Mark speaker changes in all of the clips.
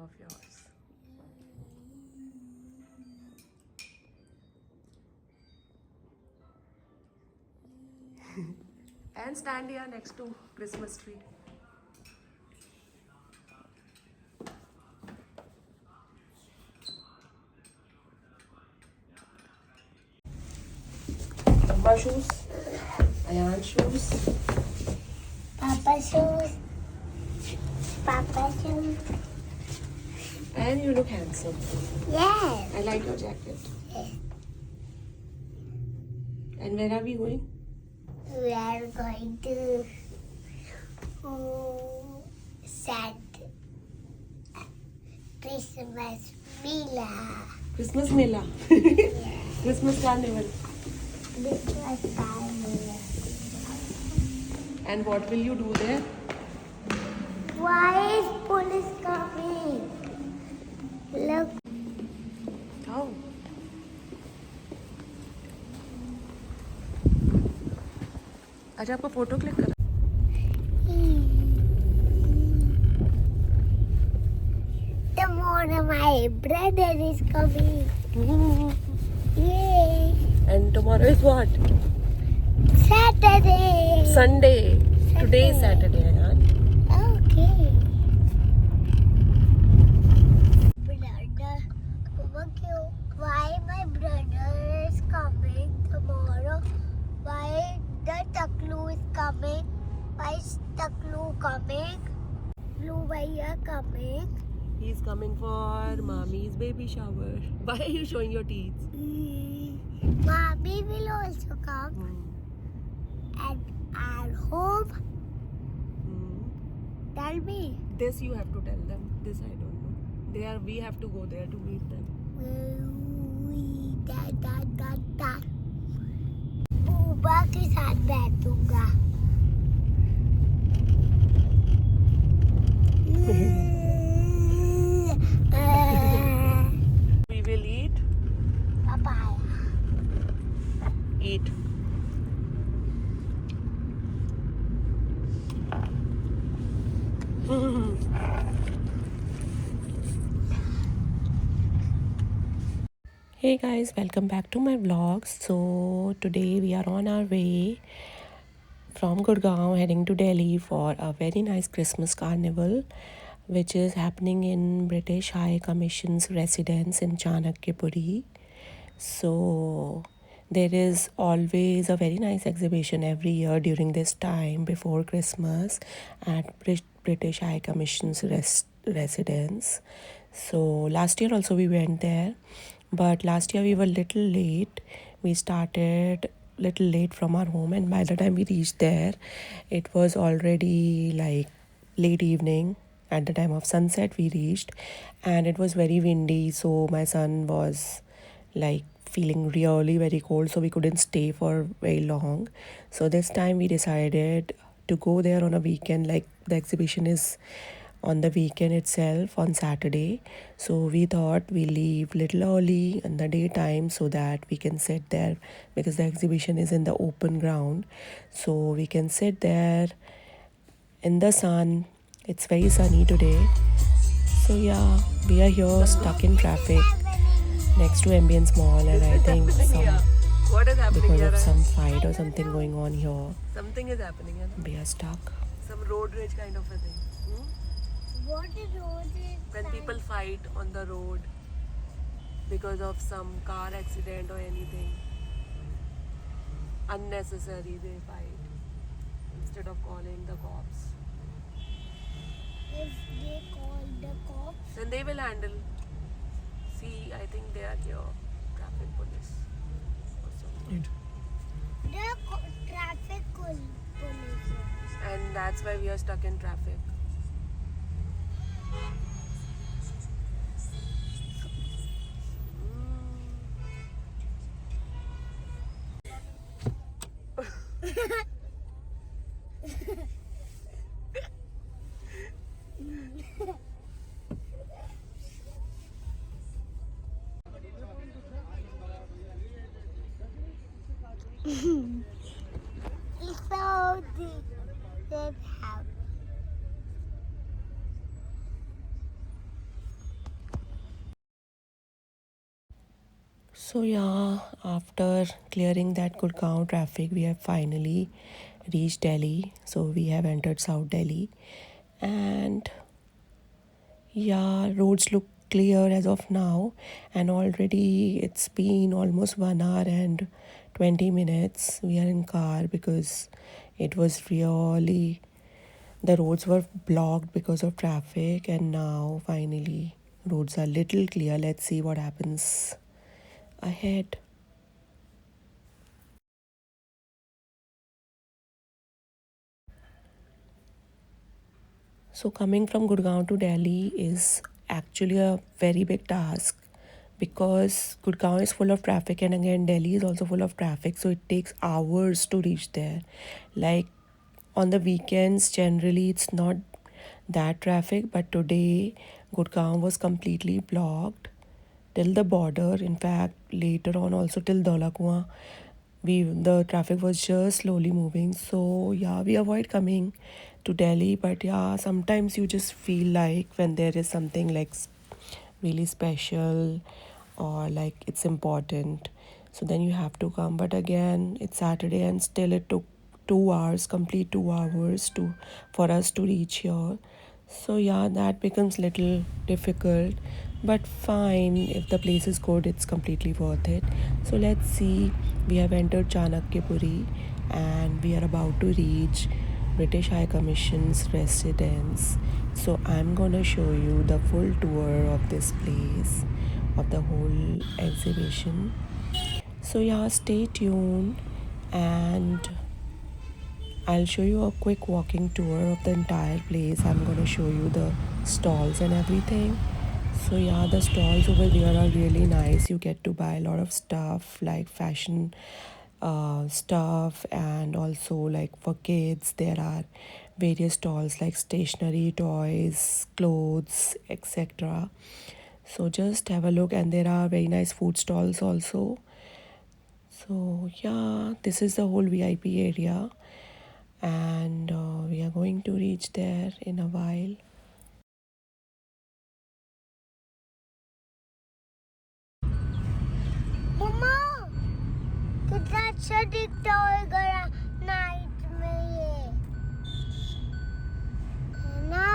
Speaker 1: of yours. And stand here next to Christmas tree. Papa shoes, Ayan shoes,
Speaker 2: Papa shoes. Papa shoes.
Speaker 1: and you look handsome.
Speaker 2: Yes.
Speaker 1: I like your jacket.
Speaker 2: Yes.
Speaker 1: And where are we going?
Speaker 2: We are going to set Christmas Mila.
Speaker 1: Christmas Mela. Christmas Carnival.
Speaker 2: Christmas Carnival.
Speaker 1: And what will you do there?
Speaker 2: Why is police coming? Look.
Speaker 1: Oh. अच्छा आपको photo click करा
Speaker 2: Tomorrow my brother is coming. Yay.
Speaker 1: and tomorrow is what?
Speaker 2: Saturday.
Speaker 1: Sunday. Today is Saturday, Ayan.
Speaker 2: Okay. Brother, why my brother is coming tomorrow? Why the Taklu is coming? Why is Taklu coming? Blue Bhaiya coming?
Speaker 1: He's coming for mommy's baby shower. Why are you showing your teeth?
Speaker 2: Mommy will also come. And our home, tell me.
Speaker 1: This you have to tell them. This I don't know. We have to go there to meet them.
Speaker 2: Boba के साथ बैठूंगा.
Speaker 1: We will eat.
Speaker 2: Papaya.
Speaker 1: Eat. Hey guys, welcome back to my vlog. So today we are on our way from Gurgaon heading to Delhi for a very nice Christmas carnival which is happening in British High Commission's residence in Chanakyapuri. So there is always a very nice exhibition every year during this time before Christmas at British High Commission's residence. So last year also we went there, but last year we were little late. We started little late from our home, and by the time we reached there it was already like late evening. At the time of sunset we reached, and it was very windy, so my son was like feeling really very cold, so we couldn't stay for very long. So this time we decided to go there on a weekend, like the exhibition is on the weekend itself on Saturday. So we thought we leave little early in the daytime so that we can sit there, because the exhibition is in the open ground, so we can sit there in the sun. It's very sunny today. So yeah, we are here stuck in traffic next to Ambience Mall, and I think What is happening
Speaker 2: because
Speaker 1: here?
Speaker 2: of some fight or something going on here,
Speaker 1: Something is happening here.
Speaker 2: we are stuck.
Speaker 1: Some road rage kind of a thing.
Speaker 2: What is road is
Speaker 1: When people fight on the road because of some car accident or anything unnecessary, they fight instead of calling the cops.
Speaker 2: if they call the cops?
Speaker 1: Then they will handle. See, I think they are here, traffic police or something.
Speaker 2: The traffic police.
Speaker 1: And that's why we are stuck in traffic.
Speaker 2: So they have.
Speaker 1: So yeah, after clearing that Gurgaon traffic, we have finally reached Delhi. So we have entered South Delhi, and yeah, roads look clear as of now, and already it's been almost 1 hour and 20 minutes. We are in car because it was really, the roads were blocked because of traffic, and now finally roads are little clear. Let's see what happens ahead. So coming from Gurgaon to Delhi is actually a very big task because Gurgaon is full of traffic, and again Delhi is also full of traffic, so it takes hours to reach there. Like on the weekends generally it's not that traffic, but today Gurgaon was completely blocked till the border. In fact, later on also till Dholakua, the traffic was just slowly moving. So yeah, we avoid coming to Delhi, but yeah, sometimes you just feel like when there is something like really special or like it's important, so then you have to come. But again, it's Saturday and still it took 2 hours, complete 2 hours to for us to reach here. So yeah, that becomes little difficult, but fine. If the place is good, it's completely worth it. So let's see. We have entered Chanakyapuri and we are about to reach British High Commission's residence. So I'm gonna show you the full tour of this place, of the whole exhibition. So yeah, stay tuned, and I'll show you a quick walking tour of the entire place. I'm gonna show you the stalls and everything. So yeah, the stalls over there are really nice. You get to buy a lot of stuff like fashion stuff, and also like for kids there are various stalls like stationery, toys, clothes, etc. So just have a look, and there are very nice food stalls also. So yeah, this is the whole VIP area, and we are going to reach there in a while.
Speaker 2: मम्मा कितना अच्छा दिखता होगा night में ये है ना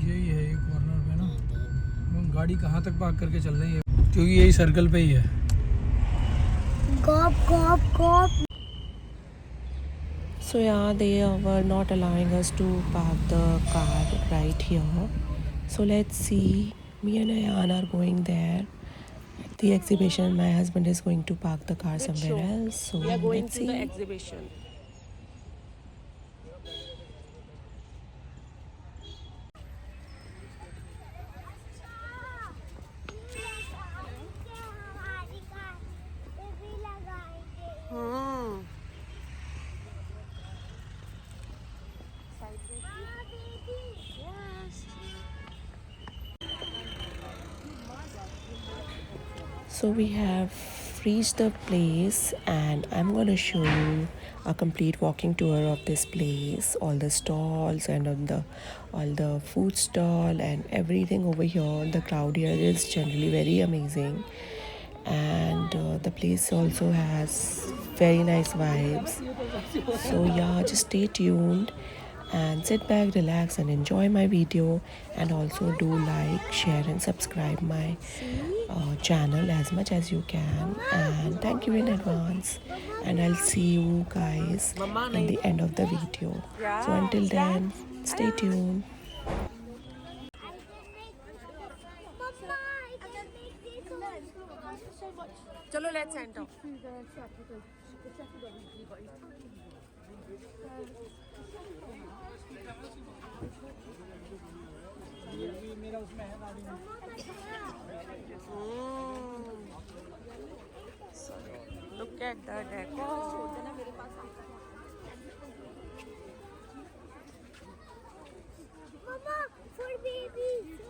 Speaker 3: यही है ये कॉर्नर पे ना, हम गाड़ी कहाँ तक पार्क करके चल रही है क्योंकि यही सर्कल पे ही है।
Speaker 2: गॉप गॉप गॉप
Speaker 1: So yeah, they were not allowing us to park the car right here. So let's see. Me and Ayan are going there. The exhibition. My husband is going to park the car somewhere else. So we are going let's to see. The exhibition.
Speaker 2: हमारी car पे भी लगाएंगे
Speaker 1: Hmm.
Speaker 2: हाँ baby
Speaker 1: Yes. So we have reached the place, and I'm gonna show you a complete walking tour of this place, all the stalls and on the all the food stall and everything over here. The crowd here is generally very amazing, and the place also has very nice vibes. So yeah, just stay tuned and sit back, relax, and enjoy my video. And also do like, share, and subscribe my channel as much as you can. And thank you in advance. And I'll see you guys in the end of the video. So until then, stay tuned.
Speaker 2: मम्मा I can make this also.
Speaker 1: Chalo, let's enter. So look at the decor.
Speaker 2: Mama, for babies.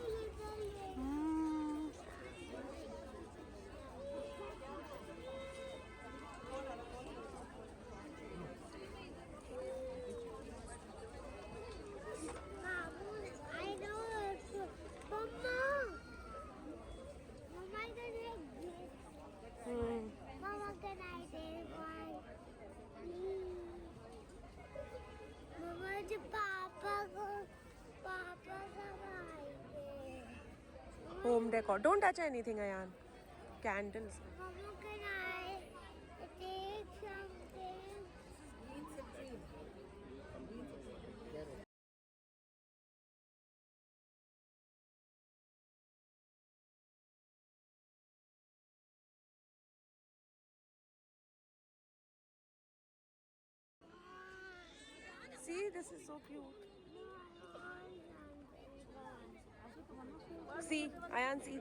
Speaker 1: Home decor. Don't touch anything, Ayan. Candles.
Speaker 2: Mama, can I take something?
Speaker 1: See, this is so cute. See, Ayan, see.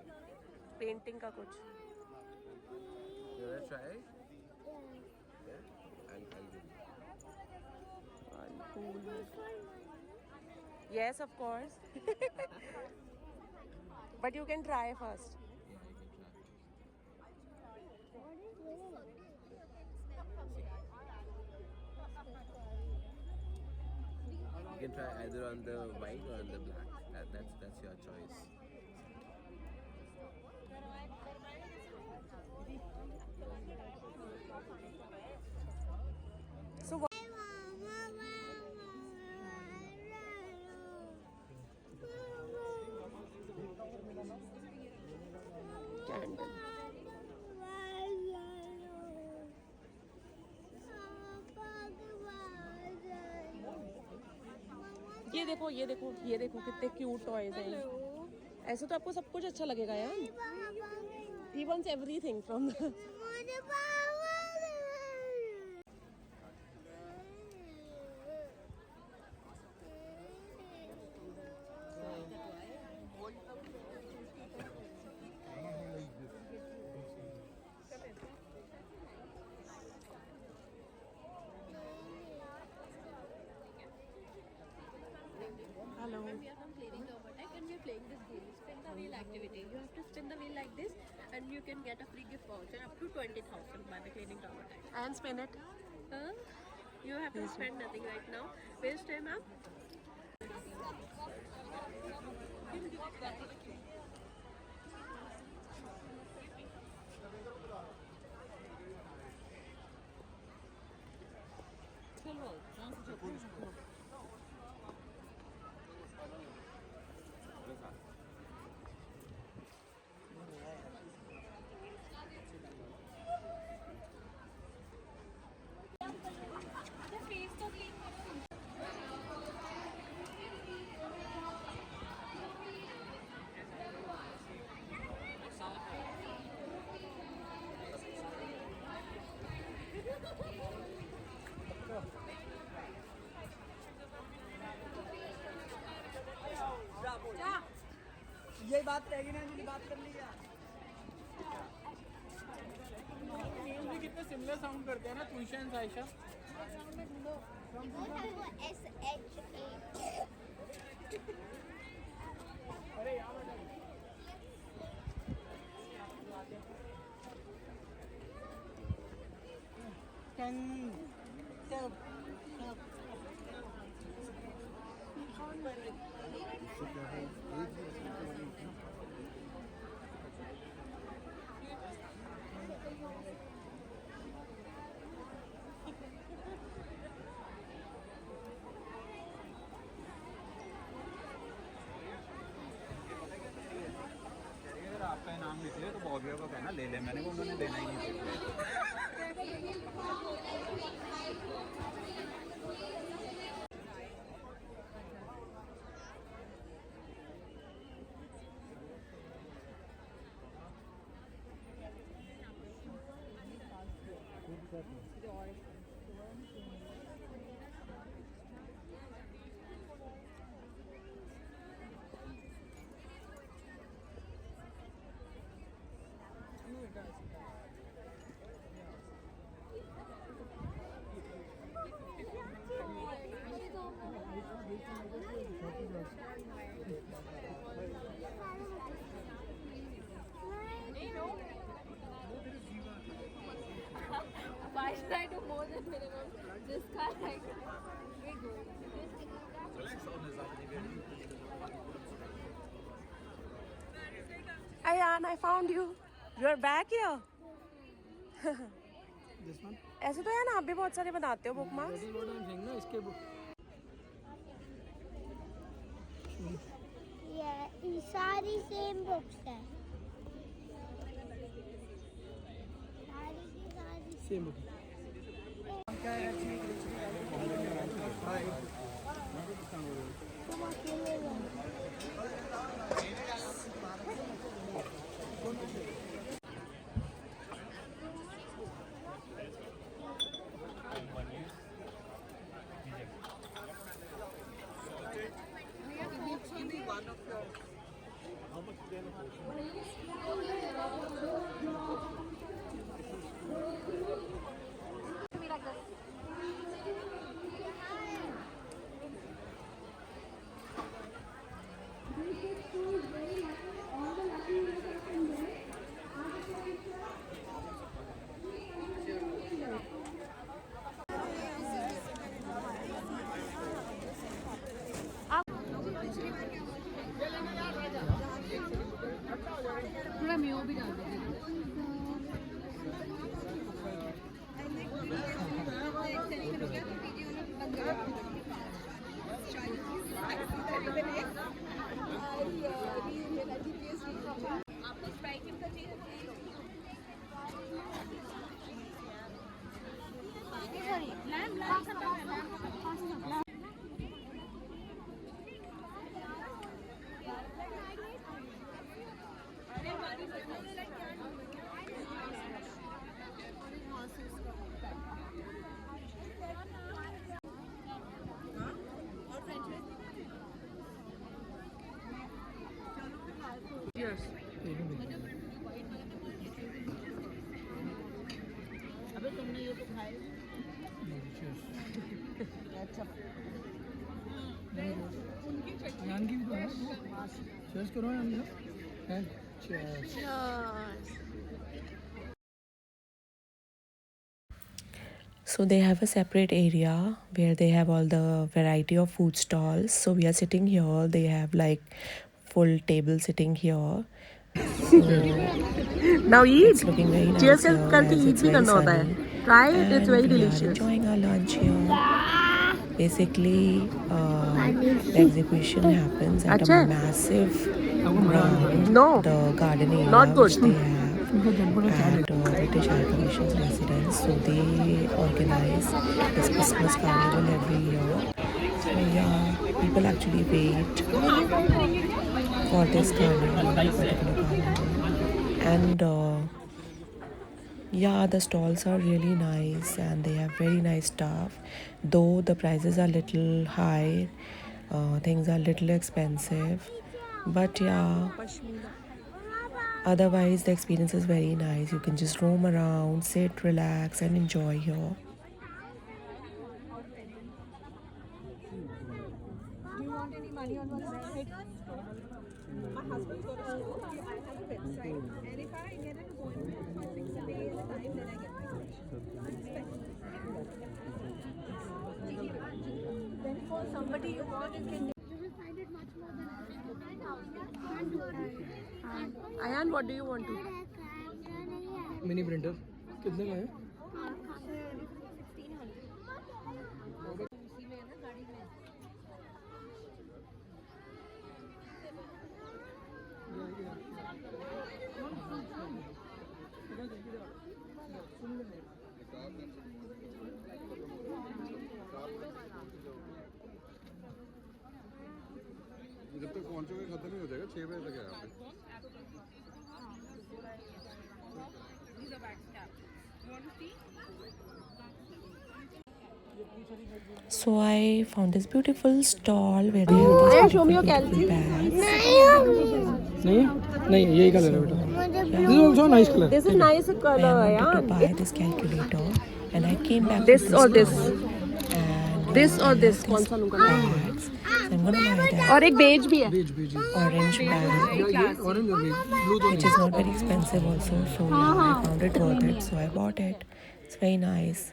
Speaker 1: Painting का कुछ.
Speaker 4: You wanna try it? Yeah. I'll give you.
Speaker 1: Cool. Yes, of course. But you can try first.
Speaker 4: Yeah, you can try. You can try either on the white or on the black. That's your choice.
Speaker 1: So what? Candle. ये देखो कितने cute toys हैं ये। ऐसे तो आपको सब कुछ अच्छा लगेगा यार। He wants everything from the Hello.
Speaker 5: We are from Cleaning Tech and we are playing this game, spin the wheel activity. You have to spin the wheel like this and you can get a free gift voucher up to 20,000 by the Cleaning Tech.
Speaker 1: And spin it.
Speaker 5: You have to spend nothing right now. Waste time up.
Speaker 6: यही बात रहेगी ना जिनकी बात कर ली यार। Names भी कितने सिमिलर साउंड करते हैं ना, तुषा एंड साइशा। अरे यार
Speaker 7: अगर आपका इनाम निकले तो बॉबिया को कहना ले ले, मैंने को उन्होंने देना ही नहीं।
Speaker 5: Why should I do more than minimum? This car, like, we go.
Speaker 1: Ayan, I found you. You're back here.
Speaker 6: This one
Speaker 1: ऐसे तो यार ना आप भी बहुत सारे बनाते हो book marks.
Speaker 6: That is what I am saying ना, इसके
Speaker 2: ये सारी सेम बुक्स है।
Speaker 3: सेम अयान की भी तो है। चेयर्स करो अयान का। Chairs.
Speaker 1: So they have a separate area where they have all the variety of food stalls. So we are sitting here. They have like full table sitting here.
Speaker 6: Now eat.
Speaker 1: It's looking very nice
Speaker 6: Cheers
Speaker 1: here
Speaker 6: करके
Speaker 1: as
Speaker 6: eat
Speaker 1: it's
Speaker 6: भी
Speaker 1: very
Speaker 6: करना होता है.
Speaker 1: sunny.
Speaker 6: Try it. It's
Speaker 1: And
Speaker 6: very
Speaker 1: we are
Speaker 6: delicious.
Speaker 1: enjoying our lunch here. Basically, the exhibition happens at a
Speaker 6: अच्छा है?
Speaker 1: massive ground,
Speaker 6: No.
Speaker 1: the garden area
Speaker 6: Not good.
Speaker 1: which they have at British High Commission's residence. So they organize this Christmas carnival every year. So yeah, people actually wait for this carnival, particular carnival. And yeah, the stalls are really nice and they have very nice stuff. Though the prices are little high, things are little expensive. But yeah, otherwise the experience is very nice. You can just roam around, sit, relax and enjoy here.
Speaker 6: Ayan, what do you want to?
Speaker 3: Mini printer कितने का है?
Speaker 4: जब तक पहुंचोगे खत्म ही हो जाएगा 6 बजे तक है यहाँ पे
Speaker 1: So I found this beautiful stall where they have these beautiful bags.
Speaker 3: नहीं नहीं यही कलर है बेटा. This is also a nice color.
Speaker 6: This is nice
Speaker 1: I
Speaker 6: color,
Speaker 1: wanted to
Speaker 6: yeah.
Speaker 1: buy this calculator and I came back
Speaker 6: This
Speaker 1: to
Speaker 6: or this?
Speaker 1: and
Speaker 6: This or
Speaker 1: I
Speaker 6: this?
Speaker 1: have
Speaker 6: कौन
Speaker 1: these
Speaker 6: सा लूँगा?
Speaker 1: bags. So I'm gonna buy that
Speaker 6: और एक beige भी है.
Speaker 3: Beige
Speaker 1: orange bag,
Speaker 3: ये orange और beige blue तो
Speaker 1: which is not very expensive also. So yeah, I found it worth it. So I bought it. It's very nice.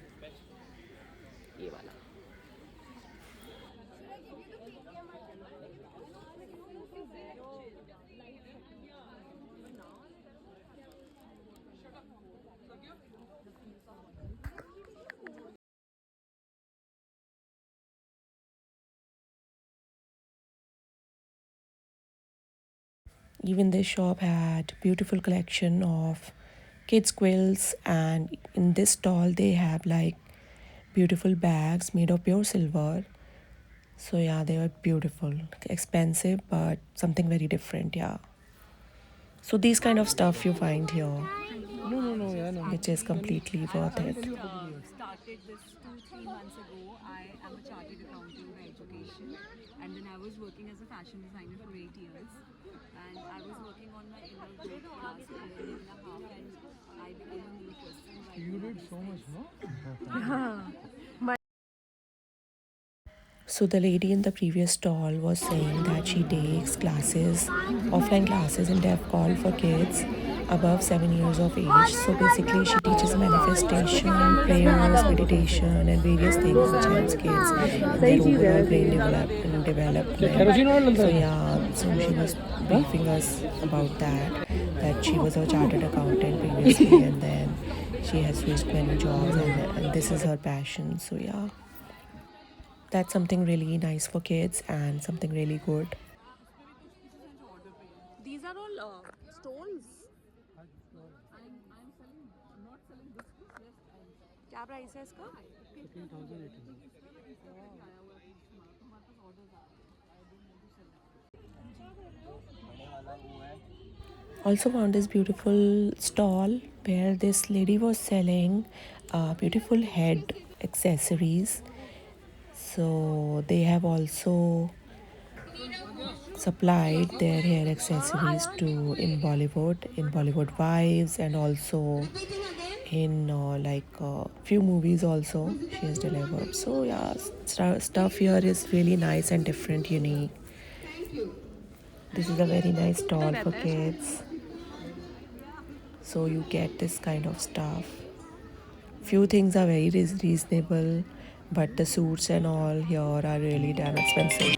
Speaker 1: Even this shop had beautiful collection of kids quilts, and in this stall they have like beautiful bags made of pure silver. So yeah, they were beautiful, expensive, but something very different. Yeah. So these kind of stuff you find here,
Speaker 3: No, yeah, no.
Speaker 1: which is completely worth it.
Speaker 8: Started this 2-3 months ago. I am a chartered accountant by education, and then I was working as a fashion designer for 8 years. And I was working on my inner growth for last 1.5 years, and I became a new person.
Speaker 3: You did so much, no?
Speaker 1: So the lady in the previous stall was saying that she takes classes, offline classes in deaf call for kids above 7 years of age. So basically she teaches manifestation, prayers, meditation and various things which helps kids in their overall brain development. So yeah, so she was briefing us about that she was a chartered accountant previously and then she has switched many jobs and this is her passion. So yeah. That's something really nice for kids and something really good.
Speaker 8: These are all stones. I'm selling, not selling this piece. Yes. क्या price है इसका?
Speaker 3: 15,000.
Speaker 1: Also found this beautiful stall where this lady was selling beautiful head accessories. So they have also supplied their hair accessories to in Bollywood Wives, and also in few movies also she has delivered. So yeah, stuff here is really nice and different, unique. This is a very nice stall for kids. So you get this kind of stuff. Few things are very reasonable, but the suits and all here are really damn expensive.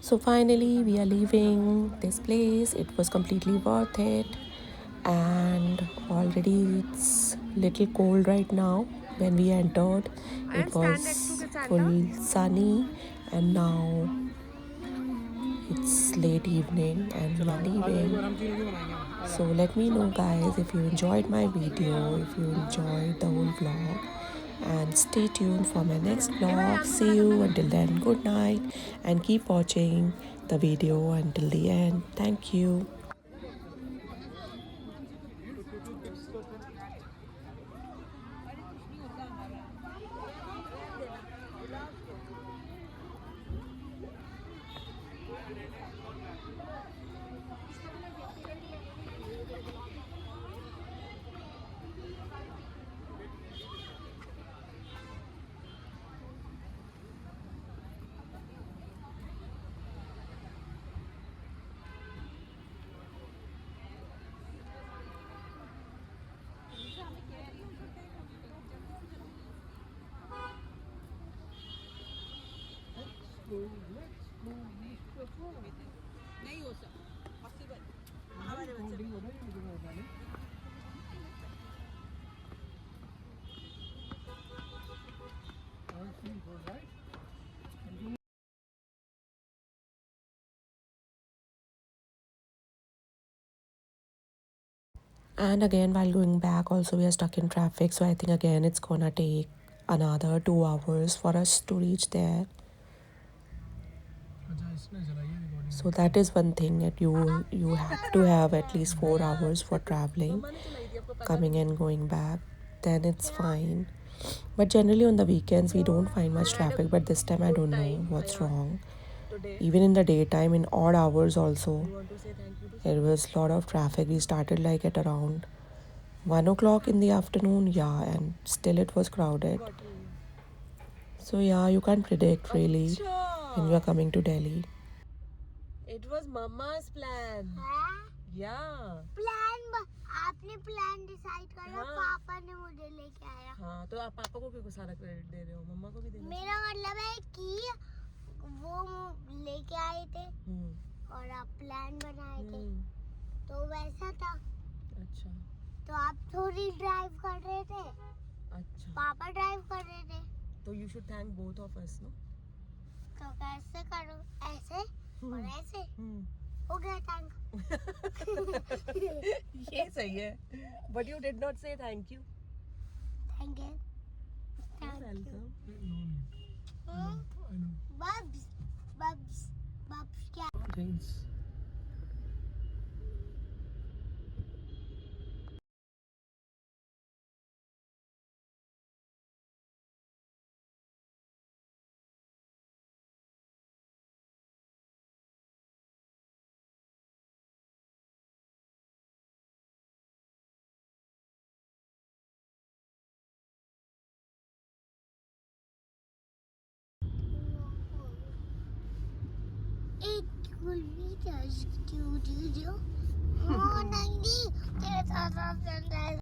Speaker 1: So finally we are leaving this place. It was completely worth it, and already it's little cold right now. When we entered it was full sunny, and now it's late evening and we are leaving. So let me know guys if you enjoyed my video, if you enjoyed the whole vlog, and stay tuned for my next vlog. See you until then, good night, and keep watching the video until the end. Thank you.
Speaker 8: नहीं हो सकता possible हमारे बच्चे
Speaker 1: And again, while going back also we are stuck in traffic, so I think again it's gonna take another 2 hours for us to reach there. So that is one thing, that you have to have at least 4 hours for traveling, coming and going back, then it's fine. But generally on the weekends we don't find much traffic, but this time I don't know what's wrong. Even in the daytime, in odd hours also, there was a lot of traffic. We started like at around 1 o'clock in the afternoon, yeah, and still it was crowded. So yeah, you can't predict really when you are coming to Delhi.
Speaker 8: It was mama's plan. Yeah.
Speaker 2: आपने plan decide करा, पापा ने मुझे लेके आया।
Speaker 8: हाँ, तो आप पापा को क्यों सारा क्रेडिट दे रहे हो, मम्मा को भी देना।
Speaker 2: मेरा मतलब है कि वो लेके आए थे और आप प्लान बनाए थे, तो वैसा था।
Speaker 8: अच्छा।
Speaker 2: तो आप थोड़ी ड्राइव कर रहे थे।
Speaker 8: अच्छा।
Speaker 2: पापा ड्राइव कर रहे थे।
Speaker 1: तो you should thank both of us, no?
Speaker 2: तो कैसे करूँ? ऐसे और ऐसे हो गया थैंक
Speaker 1: ये सही है. But you did not say thank you.
Speaker 2: Thank you
Speaker 1: Welcome.
Speaker 3: I know.
Speaker 2: बब्स बब्स बब्स क्या
Speaker 3: Thanks.
Speaker 2: एक कुल्फी चाहिए, do. Oh, नहीं तेरे साथ